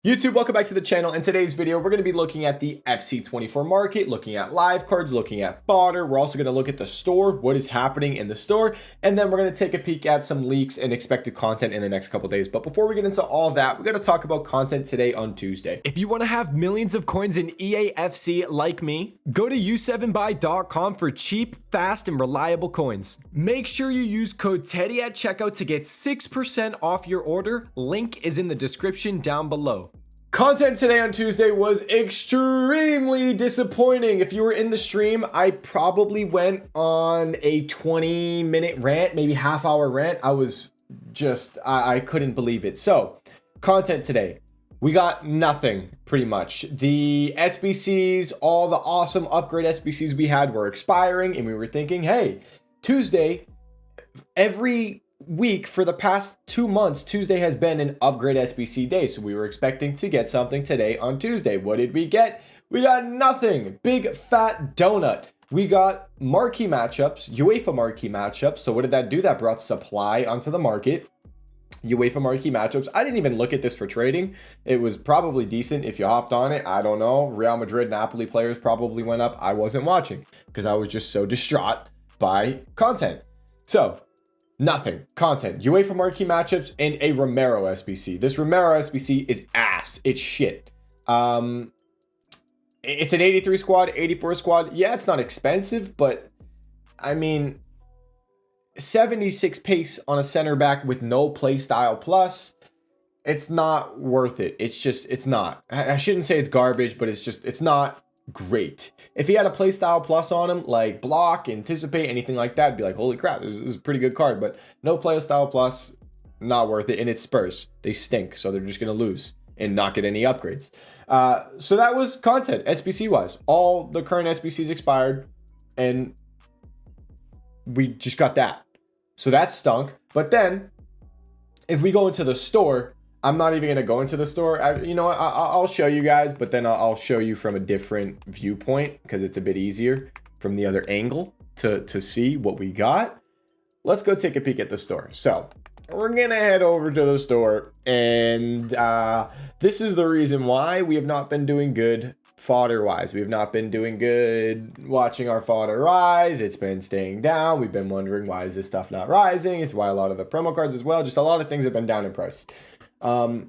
YouTube, welcome back to the channel. In today's video, we're going to be looking at the FC24 market, looking at live cards, looking at fodder. We're also going to look at the store, what is happening in the store, and then we're going to take a peek at some leaks and expected content in the next couple days. But before we get into all that, we're going to talk about content today on Tuesday. If you want to have millions of coins in eafc like me, go to u7buy.com for cheap, fast, and reliable coins. Make sure you use code TEDDY at checkout to get 6% off your order. Link is in the description down below. Content today on Tuesday was extremely disappointing. If you were in the stream, I probably went on a 20-minute rant, maybe half-hour rant. I couldn't believe it. So, content today. We got nothing, pretty much. The SBCs, all the awesome upgrade SBCs we had were expiring, and we were thinking, hey, Tuesday, every week for the past 2 months, Tuesday has been an upgrade SBC day. So we were expecting to get something today on Tuesday. What did we get? We got nothing. Big fat donut. We got marquee matchups, UEFA marquee matchups. So what did that do? That brought supply onto the market. UEFA marquee matchups. I didn't even look at this for trading. It was probably decent if you hopped on it. I don't know. Real Madrid, Napoli players probably went up. I wasn't watching because I was just so distraught by content. So nothing. Content. UEFA marquee matchups and a Romero SBC. This Romero SBC is ass. It's shit. It's an 83 squad, 84 squad. Yeah, it's not expensive, but I mean, 76 pace on a center back with no play style plus. It's not worth it. It's not. I shouldn't say it's garbage, but it's not great. If he had a playstyle plus on him, like block, anticipate, anything like that, I'd be like, holy crap, this is a pretty good card. But no playstyle plus, not worth it. And it's Spurs. They stink, so they're just going to lose and not get any upgrades. So that was content, SBC-wise. All the current SBCs expired, and we just got that. So that stunk. But then, if we go into the store, I'm not even going to go into the store. I'll show you guys, but then I'll show you from a different viewpoint because it's a bit easier from the other angle to see what we got. Let's go take a peek at the store. So we're going to head over to the store, and this is the reason why we have not been doing good fodder-wise. We have not been doing good watching our fodder rise. It's been staying down. We've been wondering, why is this stuff not rising? It's why a lot of the promo cards as well. Just a lot of things have been down in price. A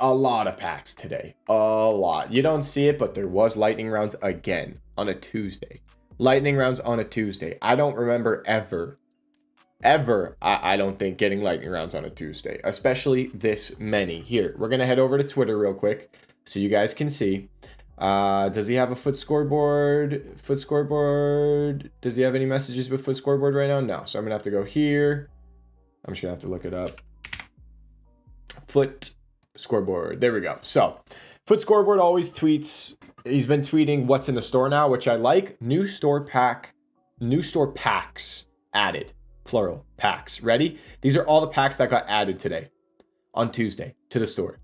lot of packs today. A lot. You don't see it, but there was lightning rounds again on a Tuesday. Lightning rounds on a Tuesday. I don't remember ever, I don't think, getting lightning rounds on a Tuesday, especially this many. Here, we're going to head over to Twitter real quick so you guys can see. Does he have a foot scoreboard? Foot scoreboard. Does he have any messages with foot scoreboard right now? No. So I'm going to have to go here. I'm just going to have to look it up. Foot scoreboard. There we go. So foot scoreboard always tweets. He's been tweeting what's in the store now, which I like. New store packs added. Plural packs. Ready? These are all the packs that got added today on Tuesday to the store.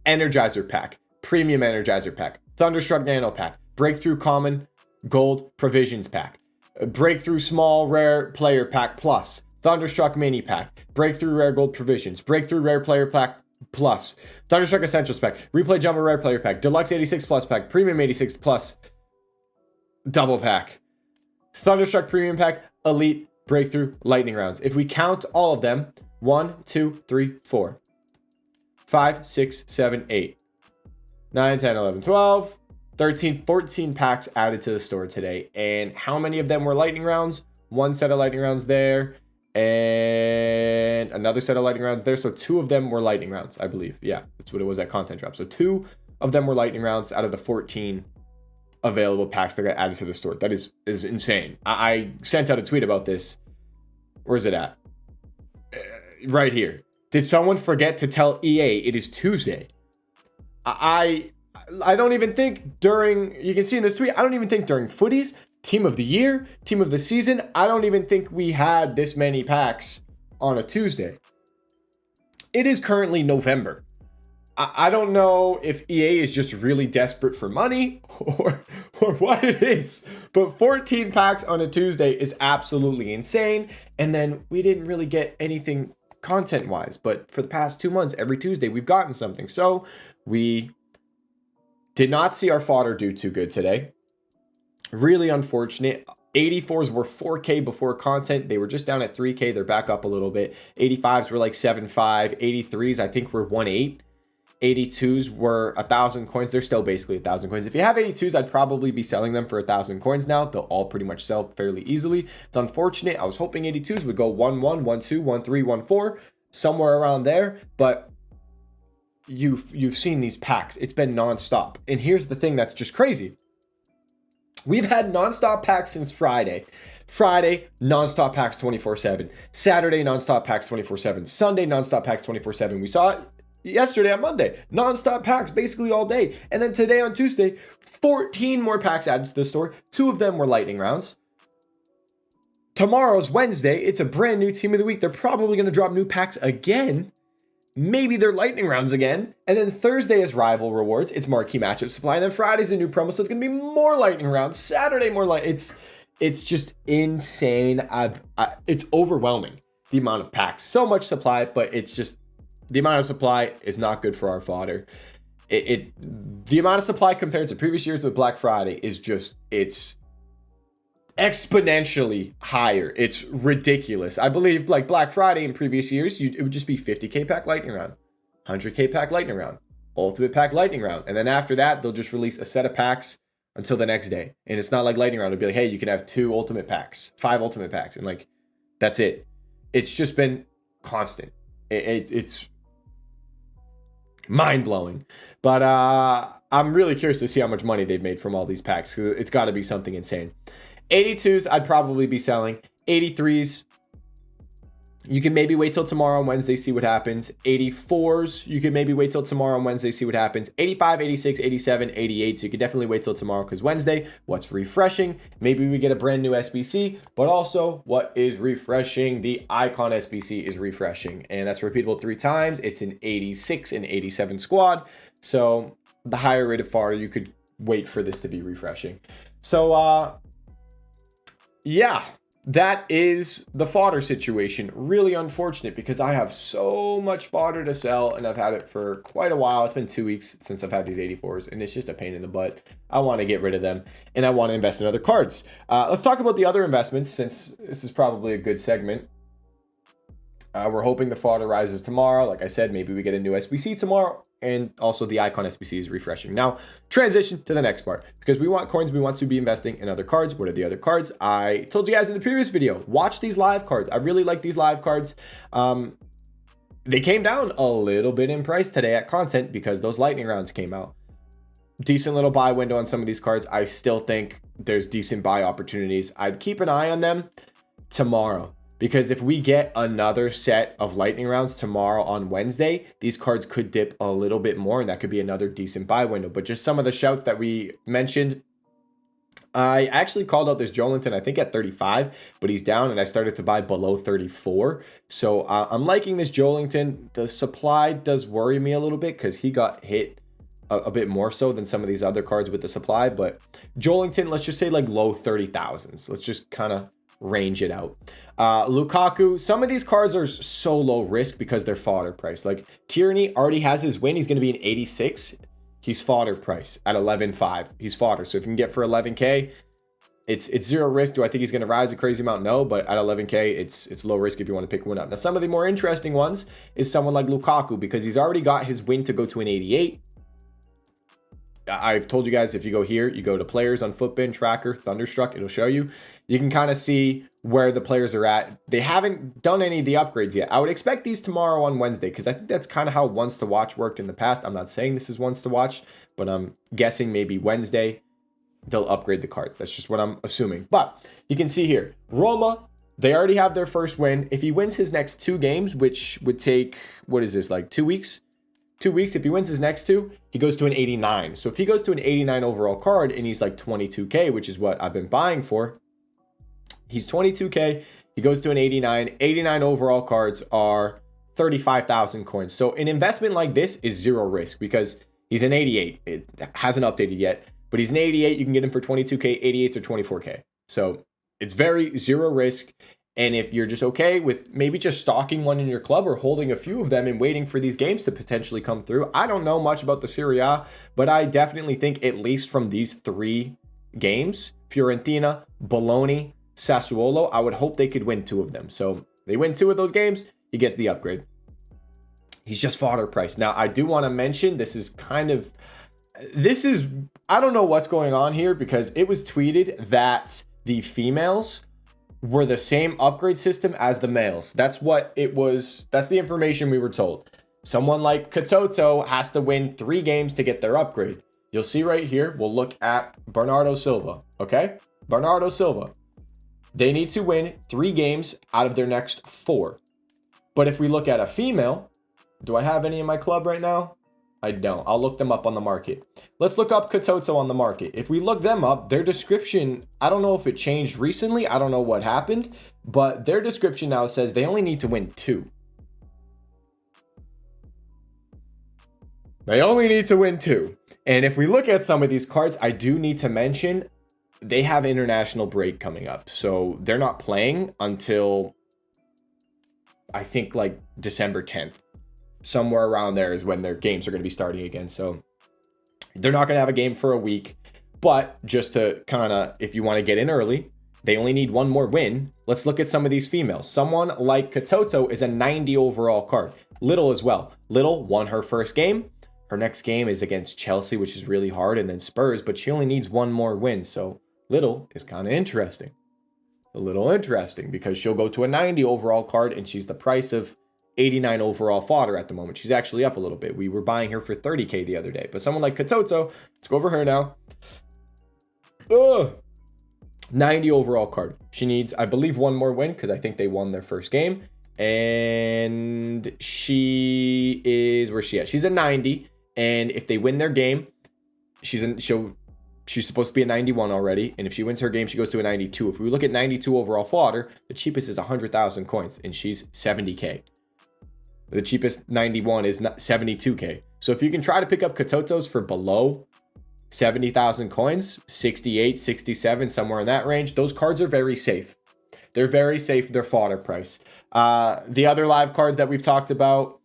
Energizer pack, premium Energizer pack, Thunderstruck Nano pack, breakthrough common gold provisions pack, breakthrough small rare player pack plus, Thunderstruck mini pack, breakthrough rare gold provisions, breakthrough rare player pack plus, Thunderstruck essentials pack, replay jumbo rare player pack, deluxe 86 plus pack, premium 86 plus double pack, Thunderstruck premium pack, elite breakthrough lightning rounds. If we count all of them, 1 2 3 4 5 6 7 8 9 10 11 12 13 14 packs added to the store today. And how many of them were lightning rounds? One set of lightning rounds there and another set of lightning rounds there. So 2 of them were lightning rounds, I believe. Yeah, that's what it was at content drop. So 2 of them were lightning rounds out of the 14 available packs that got added to the store. That is insane. I sent out a tweet about this. Where's it at? Right here. Did someone forget to tell EA it is Tuesday? I don't even think during, you can see in this tweet, I don't even think during footies, team of the year, team of the season, I don't even think we had this many packs on a Tuesday. It is currently November. I don't know if EA is just really desperate for money or what it is, but 14 packs on a Tuesday is absolutely insane. And then we didn't really get anything content wise, but for the past 2 months, every Tuesday we've gotten something. So we did not see our fodder do too good today. Really unfortunate. 84s were 4K before content. They were just down at 3K. They're back up a little bit. 85s were like 7.5. 83s, I think, were 1.8. 82s were 1,000 coins. They're still basically 1,000 coins. If you have 82s, I'd probably be selling them for 1,000 coins now. They'll all pretty much sell fairly easily. It's unfortunate. I was hoping 82s would go 1-1, 1-2, 1-3, 1-4, somewhere around there. But you've seen these packs. It's been nonstop. And here's the thing that's just crazy. We've had nonstop packs since Friday. Friday, nonstop packs 24/7. Saturday, nonstop packs 24/7. Sunday, nonstop packs 24/7. We saw it yesterday on Monday. Nonstop packs basically all day. And then today on Tuesday, 14 more packs added to the store. 2 of them were lightning rounds. Tomorrow's Wednesday. It's a brand new team of the week. They're probably going to drop new packs again. Maybe they're lightning rounds again. And then Thursday is rival rewards. It's marquee matchup supply. And then Friday's a new promo. So it's going to be more lightning rounds. Saturday, more light. It's just insane. It's overwhelming, the amount of packs. So much supply, but it's just the amount of supply is not good for our fodder. The amount of supply compared to previous years with Black Friday is just, it's exponentially higher. It's ridiculous. I believe like Black Friday in previous years, it would just be 50K pack lightning round, 100K pack lightning round, ultimate pack lightning round. And then after that, they'll just release a set of packs until the next day. And it's not like lightning round. It'll be like, hey, you can have 2 ultimate packs, 5 ultimate packs. And like, that's it. It's just been constant. It's mind-blowing. But I'm really curious to see how much money they've made from all these packs. It's got to be something insane. 82s, I'd probably be selling. 83s, you can maybe wait till tomorrow on Wednesday, see what happens. 84s, you can maybe wait till tomorrow on Wednesday, see what happens. 85, 86, 87, 88, so you can definitely wait till tomorrow because Wednesday, what's refreshing? Maybe we get a brand new SBC, but also what is refreshing? The icon SBC is refreshing, and that's repeatable 3 times. It's an 86 and 87 squad, so the higher rated fodder, you could wait for this to be refreshing. So, yeah, that is the fodder situation. Really unfortunate because I have so much fodder to sell and I've had it for quite a while. It's been 2 weeks since I've had these 84s and it's just a pain in the butt. I want to get rid of them and I want to invest in other cards. Let's talk about the other investments since this is probably a good segment. We're hoping the fodder rises tomorrow. Like I said, maybe we get a new SBC tomorrow. And also the icon SBC is refreshing. Now, transition to the next part. Because we want coins, we want to be investing in other cards. What are the other cards? I told you guys in the previous video, watch these live cards. I really like these live cards. They came down a little bit in price today at content because those lightning rounds came out. Decent little buy window on some of these cards. I still think there's decent buy opportunities. I'd keep an eye on them tomorrow. Because if we get another set of lightning rounds tomorrow on Wednesday, these cards could dip a little bit more and that could be another decent buy window. But just some of the shouts that we mentioned, I actually called out this Joelinton, I think at 35, but he's down and I started to buy below 34. So I'm liking this Joelinton. The supply does worry me a little bit because he got hit a bit more so than some of these other cards with the supply. But Joelinton, let's just say like low 30,000s. Let's just kind of range it out. Lukaku, some of these cards are so low risk because they're fodder price. Like Tierney already has his win. He's going to be an 86. He's fodder price at 11.5. He's fodder. So if you can get for 11K, it's zero risk. Do I think he's going to rise a crazy amount? No, but at 11K, it's low risk if you want to pick one up. Now, some of the more interesting ones is someone like Lukaku because he's already got his win to go to an 88. I've told you guys, if you go here, you go to players on Footbin, Tracker, Thunderstruck, it'll show you. You can kind of see where the players are at. They haven't done any of the upgrades yet. I would expect these tomorrow on Wednesday because I think that's kind of how Once to Watch worked in the past. I'm not saying this is Once to Watch, but I'm guessing maybe Wednesday they'll upgrade the cards. That's just what I'm assuming. But you can see here, Roma, they already have their first win. If he wins his next 2 games, which would take, what is this, like 2 weeks? 2 weeks, if he wins his next 2, he goes to an 89. So if he goes to an 89 overall card and he's like 22K, which is what I've been buying for, he's 22K, he goes to an 89. 89 overall cards are 35,000 coins. So an investment like this is zero risk because he's an 88. It hasn't updated yet, but he's an 88. You can get him for 22K, 88s or 24K. So it's very zero risk. And if you're just okay with maybe just stocking one in your club or holding a few of them and waiting for these games to potentially come through. I don't know much about the Serie A, but I definitely think at least from these 3 games, Fiorentina, Bologna, Sassuolo, I would hope they could win 2 of them. So they win 2 of those games, he gets the upgrade. He's just fodder price. Now, I do want to mention I don't know what's going on here, because it was tweeted that the females were the same upgrade system as the males. That's what it was. That's the information we were told. Someone like totw has to win 3 games to get their upgrade. You'll see right here, we'll look at Bernardo Silva, okay? Bernardo Silva. They need to win 3 games out of their next 4. But if we look at a female, do I have any in my club right now? I don't. I'll look them up on the market. Let's look up totw on the market. If we look them up, their description, I don't know if it changed recently. I don't know what happened, but their description now says they only need to win 2. They only need to win 2. And if we look at some of these cards, I do need to mention they have international break coming up. So they're not playing until, I think, like December 10th. Somewhere around there is when their games are going to be starting again. So they're not going to have a game for a week. But just to kind of, if you want to get in early, they only need 1 more win. Let's look at some of these females. Someone like totw is a 90 overall card. Little as well. Little won her first game. Her next game is against Chelsea, which is really hard, and then Spurs, but she only needs 1 more win. So Little is kind of interesting. A little interesting, because she'll go to a 90 overall card, and she's the price of 89 overall fodder at the moment. She's actually up a little bit. We were buying her for 30K the other day. But someone like totw, let's go over her now. 90 overall card. She needs, I believe, 1 more win, because I think they won their first game. And she is, where's she at? She's a 90. And if they win their game, she's supposed to be a 91 already. And if she wins her game, she goes to a 92. If we look at 92 overall fodder, the cheapest is 100,000 coins, and she's 70K. The cheapest 91 is 72K. So if you can try to pick up totws for below 70,000 coins, 68, 67, somewhere in that range, those cards are very safe. They're very safe. They're fodder price. The other live cards that we've talked about,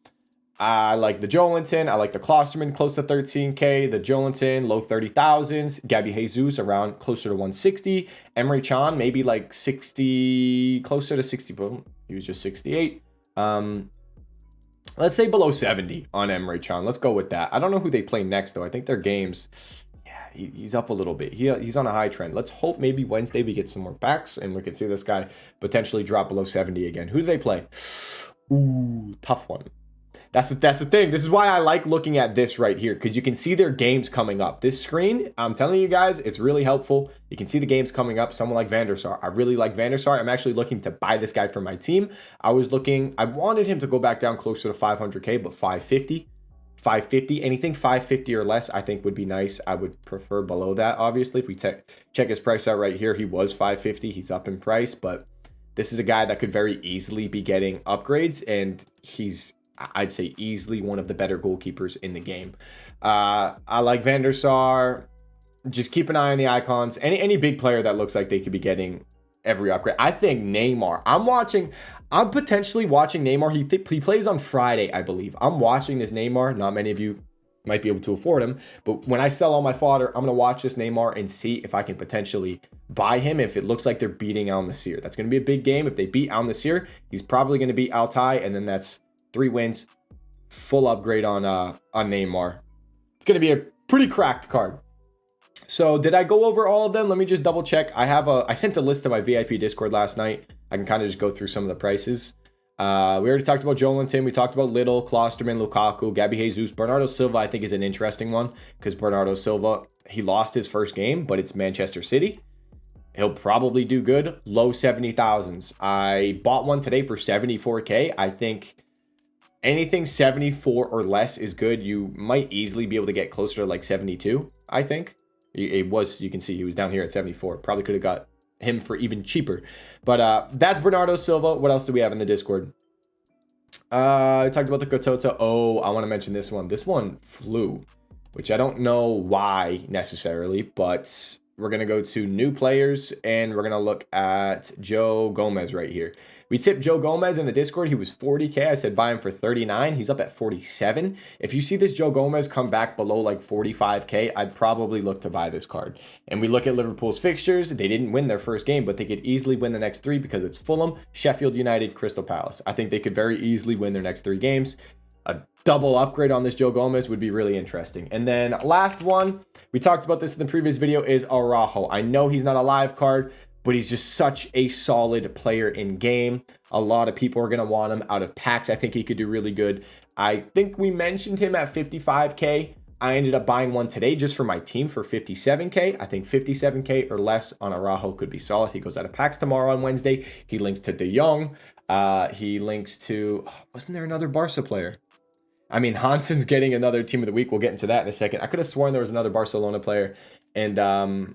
I like the Jolinton. I like the Klosterman, close to 13K. The Jolinton, low 30,000s. Gabby Jesus, around closer to 160. Emre Can, maybe like 60, closer to 60. Boom. He was just 68. Let's say below 70 on Emre Can. Let's go with that. I don't know who they play next, though. I think their games, yeah, he's up a little bit. He's on a high trend. Let's hope maybe Wednesday we get some more packs and we can see this guy potentially drop below 70 again. Who do they play? Ooh, tough one. That's the thing. This is why I like looking at this right here, because you can see their games coming up. This screen, I'm telling you guys, it's really helpful. You can see the games coming up. Someone like Van der Sar. I really like Van der Sar. I'm actually looking to buy this guy for my team. I wanted him to go back down closer to 500K, but 550, anything 550 or less, I think would be nice. I would prefer below that, obviously. If we check his price out right here, he was 550. He's up in price, but this is a guy that could very easily be getting upgrades, and he's, I'd say, easily one of the better goalkeepers in the game. I like Van der Sar. Just keep an eye on the icons. Any big player that looks like they could be getting every upgrade. I think Neymar. I'm potentially watching Neymar. He plays on Friday, I believe. I'm watching this Neymar. Not many of you might be able to afford him, but when I sell all my fodder, I'm going to watch this Neymar and see if I can potentially buy him if it looks like they're beating Al Nassr. That's going to be a big game. If they beat Al Nassr, he's probably going to beat Altay, and then that's 3 wins, full upgrade on Neymar. It's going to be a pretty cracked card. So did I go over all of them? Let me just double check. I sent a list to my VIP Discord last night. I can kind of just go through some of the prices. We already talked about Jolinton. We talked about Little, Klosterman, Lukaku, Gabby Jesus. Bernardo Silva, I think, is an interesting one, because Bernardo Silva, he lost his first game, but it's Manchester City. He'll probably do good. Low 70,000s. I bought one today for 74K. I think anything 74 or less is good. You might easily be able to get closer to like 72, I think. You can see he was down here at 74. Probably could have got him for even cheaper. But that's Bernardo Silva. What else do we have in the Discord? I talked about the totw. Oh, I want to mention this one. This one flew, which I don't know why necessarily, but We're going to go to new players, and we're going to look at Joe Gomez right here. We tipped Joe Gomez in the Discord. He was 40K. I said buy him for 39. He's up at 47. If you see this Joe Gomez come back below like 45K, I'd probably look to buy this card. And we look at Liverpool's fixtures. They didn't win their first game, but they could easily win the next 3 because it's Fulham, Sheffield United, Crystal Palace. I think they could very easily win their next 3 games. A double upgrade on this Joe Gomez would be really interesting. And then last one, we talked about this in the previous video, is Araujo. I know he's not a live card, but he's just such a solid player in game. A lot of people are going to want him out of packs. I think he could do really good. I think we mentioned him at 55K. I ended up buying one today just for my team for 57K. I think 57K or less on Araujo could be solid. He goes out of packs tomorrow on Wednesday. He links to De Jong. He links to, wasn't there another Barca player? I mean, Hansen's getting another team of the week. We'll get into that in a second. I could have sworn there was another Barcelona player. And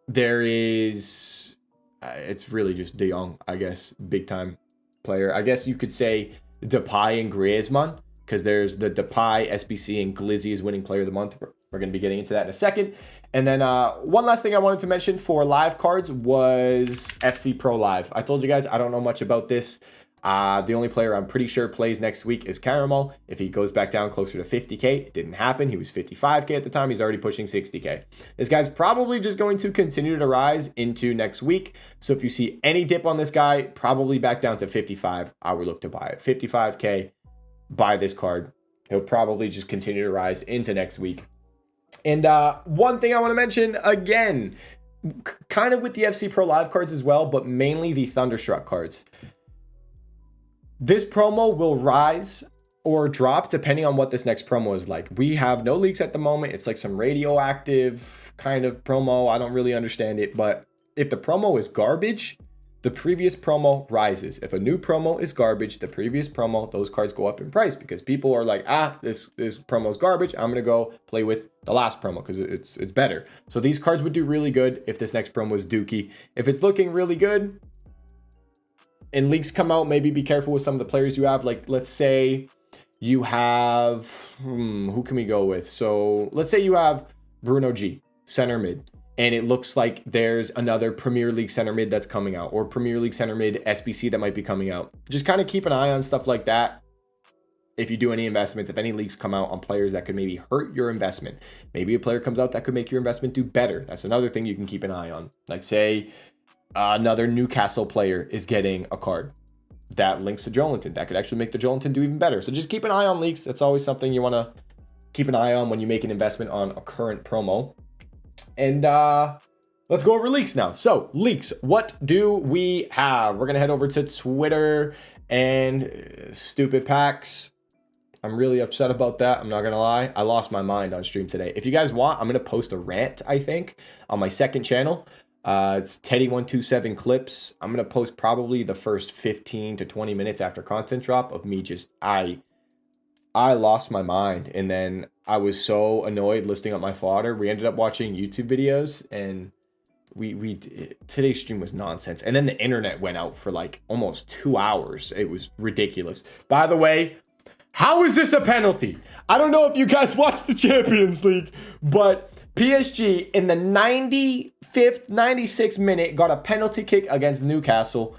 there is, it's really just De Jong, I guess, big time player. I guess you could say Depay and Griezmann, because there's the Depay, SBC, and Glizzy is winning player of the month. We're going to be getting into that in a second. And then one last thing I wanted to mention for live cards was FC Pro Live. I told you guys I don't know much about this. The only player I'm pretty sure plays next week is Caramel. If he goes back down closer to 50K, it didn't happen. He was 55K at the time. He's already pushing 60K. This guy's probably just going to continue to rise into next week. So if you see any dip on this guy, probably back down to 55, I would look to buy it. 55K, buy this card. He'll probably just continue to rise into next week. And one thing I want to mention again, kind of with the FC Pro Live cards as well, but mainly the Thunderstruck cards. This promo will rise or drop depending on what this next promo is like. We have no leaks at the moment. It's like some radioactive kind of promo. I don't really understand it, but if the promo is garbage, the previous promo rises. If a new promo is garbage, the previous promo, those cards go up in price because people are like, this promo is garbage. I'm going to go play with the last promo because it's better. So these cards would do really good if this next promo is dookie. If it's looking really good, and leaks come out, maybe be careful with some of the players you have. Like, let's say you have, who can we go with? So let's say you have Bruno G, center mid, and it looks like there's another Premier League center mid that's coming out, or Premier League center mid SBC that might be coming out. Just kind of keep an eye on stuff like that. If you do any investments, if any leaks come out on players that could maybe hurt your investment, maybe a player comes out that could make your investment do better. That's another thing you can keep an eye on. Like, say, another Newcastle player is getting a card that links to Joelinton. That could actually make the Joelinton do even better. So just keep an eye on leaks. That's always something you want to keep an eye on when you make an investment on a current promo. And let's go over leaks now. So leaks, what do we have? We're going to head over to Twitter and stupid packs. I'm really upset about that. I'm not going to lie. I lost my mind on stream today. If you guys want, I'm going to post a rant, I think, on my second channel. It's Teddy127 clips. I'm going to post probably the first 15 to 20 minutes after content drop of me just, I lost my mind. And then I was so annoyed listing up my fodder. We ended up watching YouTube videos and today's stream was nonsense. And then the internet went out for like almost 2 hours. It was ridiculous. By the way, how is this a penalty? I don't know if you guys watched the Champions League, but PSG in the 95th, 96th minute got a penalty kick against Newcastle.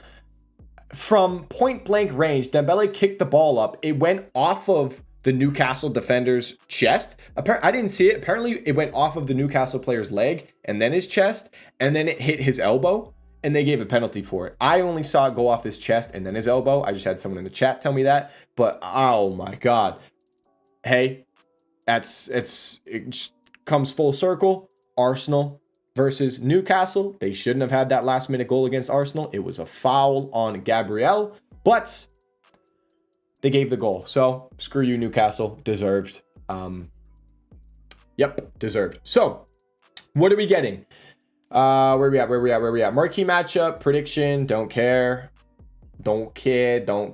From point blank range, Dembele kicked the ball up. It went off of the Newcastle defender's chest. I didn't see it. Apparently, it went off of the Newcastle player's leg and then his chest, and then it hit his elbow, and they gave a penalty for it. I only saw it go off his chest and then his elbow. I just had someone in the chat tell me that, but oh my God. Hey, it comes full circle. Arsenal versus Newcastle. They shouldn't have had that last minute goal against Arsenal. It was a foul on Gabriel, but they gave the goal. So screw you, Newcastle. Deserved. Yep, deserved. So what are we getting? Where we at? Marquee matchup, prediction, don't care. Glizzy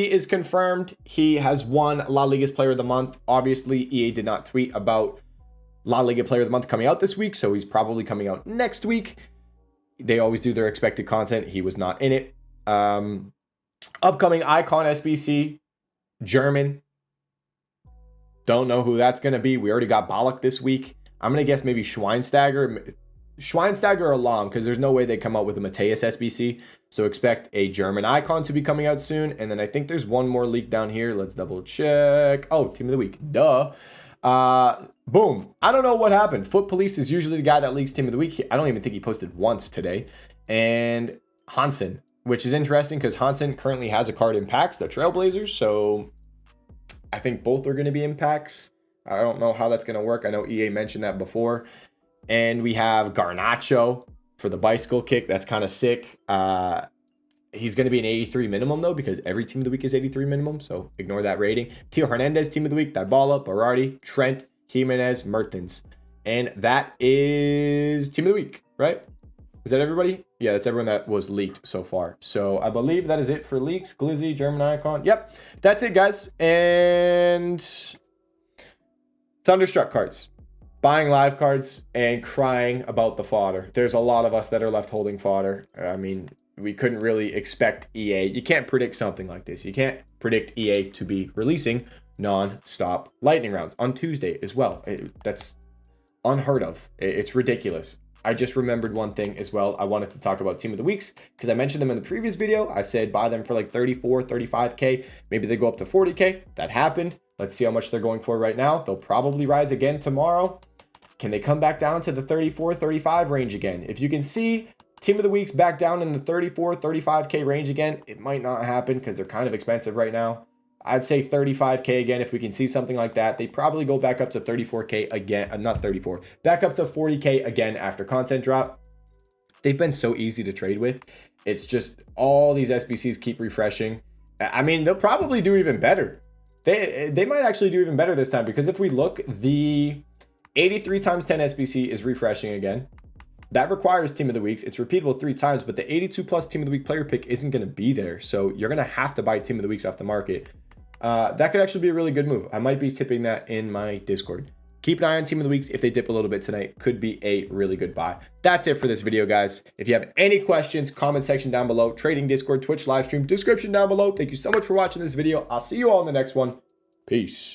is confirmed. He has won La Liga's Player of the Month. Obviously, EA did not tweet about La Liga Player of the Month coming out this week, so he's probably coming out next week. They always do their expected content. He was not in it. Upcoming Icon SBC, German. Don't know who that's going to be. We already got Ballack this week. I'm going to guess maybe Schweinsteiger or Long, because there's no way they come out with a Mateus SBC. So expect a German icon to be coming out soon. And then I think there's one more leak down here. Let's double check. Oh, team of the week. Duh. Boom. I don't know what happened. Foot Police is usually the guy that leaks team of the week. I don't even think he posted once today. And Hansen, which is interesting because Hansen currently has a card in packs, the Trailblazers. So I think both are going to be in packs. I don't know how that's going to work. I know EA mentioned that before. And we have Garnacho for the bicycle kick. That's kind of sick. He's going to be an 83 minimum, though, because every team of the week is 83 minimum. So ignore that rating. Tio Hernandez, team of the week. Dybala, Berardi, Trent, Jimenez, Mertens. And that is team of the week, right? Is that everybody? Yeah, that's everyone that was leaked so far. So I believe that is it for leaks. Glizzy, German icon. Yep, that's it, guys. And Thunderstruck cards. Buying live cards and crying about the fodder. There's a lot of us that are left holding fodder. I mean, we couldn't really expect EA. You can't predict something like this. You can't predict EA to be releasing non-stop lightning rounds on Tuesday as well. That's unheard of. It's ridiculous. I just remembered one thing as well. I wanted to talk about team of the weeks because I mentioned them in the previous video. I said buy them for like 34, 35K. Maybe they go up to 40K. That happened. Let's see how much they're going for right now. They'll probably rise again tomorrow. Can they come back down to the 34, 35 range again? If you can see team of the weeks back down in the 34, 35K range again, it might not happen because they're kind of expensive right now. I'd say 35K again. If we can see something like that, they probably go back up to 34K again. Not 34, back up to 40K again after content drop. They've been so easy to trade with. It's just all these SBCs keep refreshing. I mean, they'll probably do even better. They might actually do even better this time because if we look, the 83 times 10 SBC is refreshing again. That requires team of the weeks. It's repeatable 3 times, but the 82 plus team of the week player pick isn't going to be there. So you're going to have to buy team of the weeks off the market. That could actually be a really good move. I might be tipping that in my Discord. Keep an eye on team of the weeks. If they dip a little bit tonight, could be a really good buy. That's it for this video, guys. If you have any questions, comment section down below, trading Discord, Twitch live stream, description down below. Thank you so much for watching this video. I'll see you all in the next one. Peace.